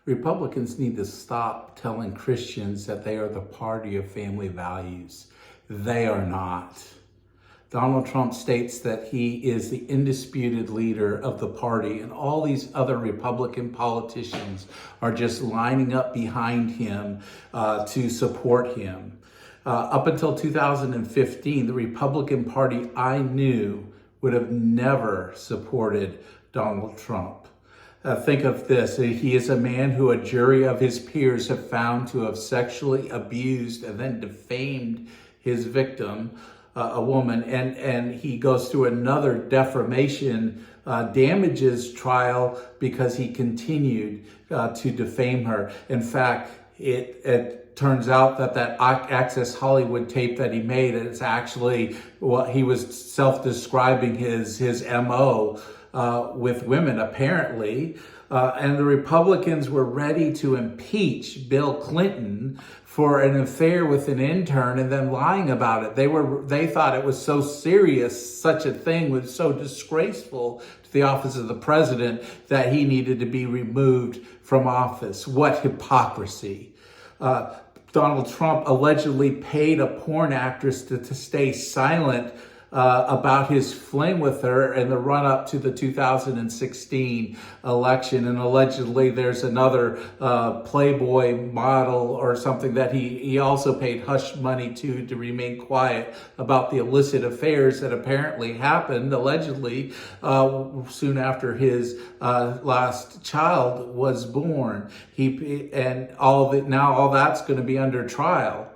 Republicans need to stop telling Christians that they are the party of family values. They are not. Donald Trump states that he is the undisputed leader of the party, and all these other Republican politicians are just lining up behind him to support him. Up until 2015, the Republican Party I knew would have never supported Donald Trump. Think of this. He is a man who a jury of his peers have found to have sexually abused and then defamed his victim, a woman, and he goes through another defamation damages trial because he continued to defame her. In fact, it turns out that Access Hollywood tape that he made, it's actually what he was self-describing his MO with women, apparently. And the Republicans were ready to impeach Bill Clinton for an affair with an intern and then lying about it. They thought it was so serious, such a thing was so disgraceful to the office of the president that he needed to be removed from office. What hypocrisy. Donald Trump allegedly paid a porn actress to stay silent about his fling with her in the run-up to the 2016 election. And allegedly there's another Playboy model or something that he also paid hush money to remain quiet about the illicit affairs that apparently happened, allegedly, soon after his last child was born. Now all that's going to be under trial.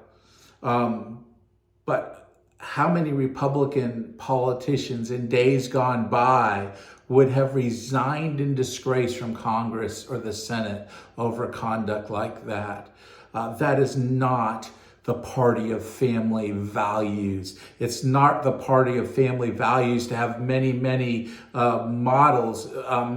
But how many Republican politicians in days gone by would have resigned in disgrace from Congress or the Senate over conduct like that? That is not the party of family values. It's not the party of family values to have many models,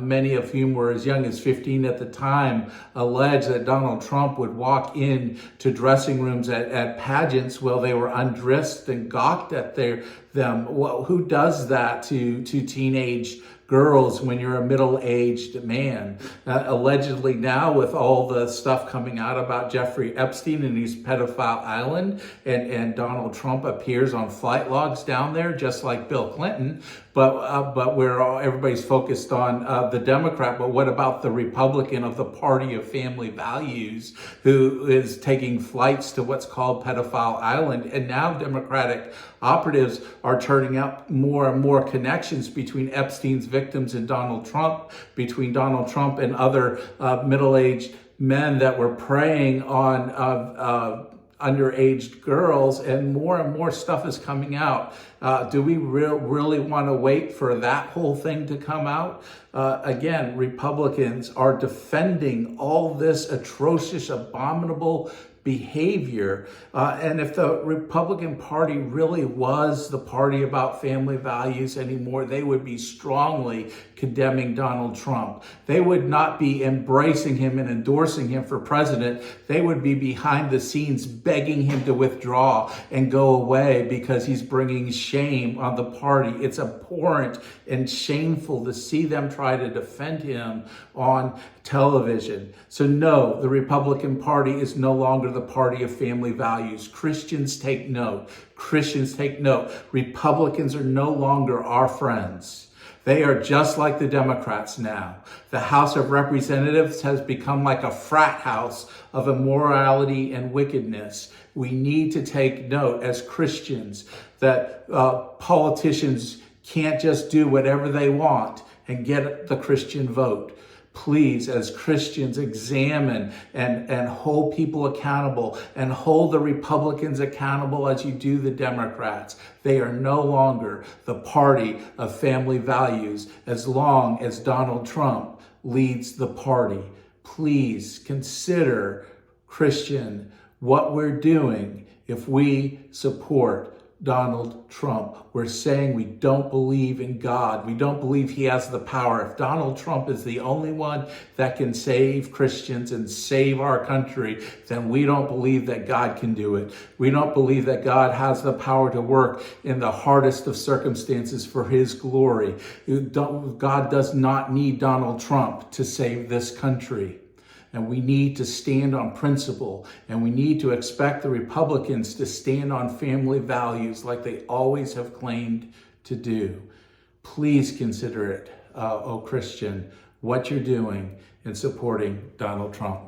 many of whom were as young as 15 at the time, allege that Donald Trump would walk in to dressing rooms at pageants while they were undressed and gawked at them. Well, who does that to teenage girls when you're a middle-aged man? Allegedly now, with all the stuff coming out about Jeffrey Epstein and his pedophile island, and Donald Trump appears on flight logs down there, just like Bill Clinton. But everybody's focused on the Democrat. But what about the Republican of the party of family values who is taking flights to what's called Pedophile Island? And now Democratic operatives are turning up more and more connections between Epstein's victims and Donald Trump, between Donald Trump and other middle-aged men that were preying on underage girls, and more stuff is coming out. Do we really want to wait for that whole thing to come out? Again, Republicans are defending all this atrocious, abominable behavior. And if the Republican Party really was the party about family values anymore, they would be strongly condemning Donald Trump. They would not be embracing him and endorsing him for president. They would be behind the scenes begging him to withdraw and go away because he's bringing shame on the party. It's abhorrent and shameful to see them try to defend him on television. So no, the Republican Party is no longer the party of family values. Christians take note. Christians take note. Republicans are no longer our friends. They are just like the Democrats now. The House of Representatives has become like a frat house of immorality and wickedness. We need to take note as Christians that politicians can't just do whatever they want and get the Christian vote. Please, as Christians, examine and hold people accountable, and hold the Republicans accountable as you do the Democrats. They are no longer the party of family values as long as Donald Trump leads the party. Please consider, Christian, what we're doing if we support Donald Trump. We're saying we don't believe in God. We don't believe he has the power. If Donald Trump is the only one that can save Christians and save our country, then we don't believe that God can do it. We don't believe that God has the power to work in the hardest of circumstances for his glory. God does not need Donald Trump to save this country. and we need to stand on principle, and we need to expect the Republicans to stand on family values like they always have claimed to do. Please consider it, oh Christian, what you're doing in supporting Donald Trump.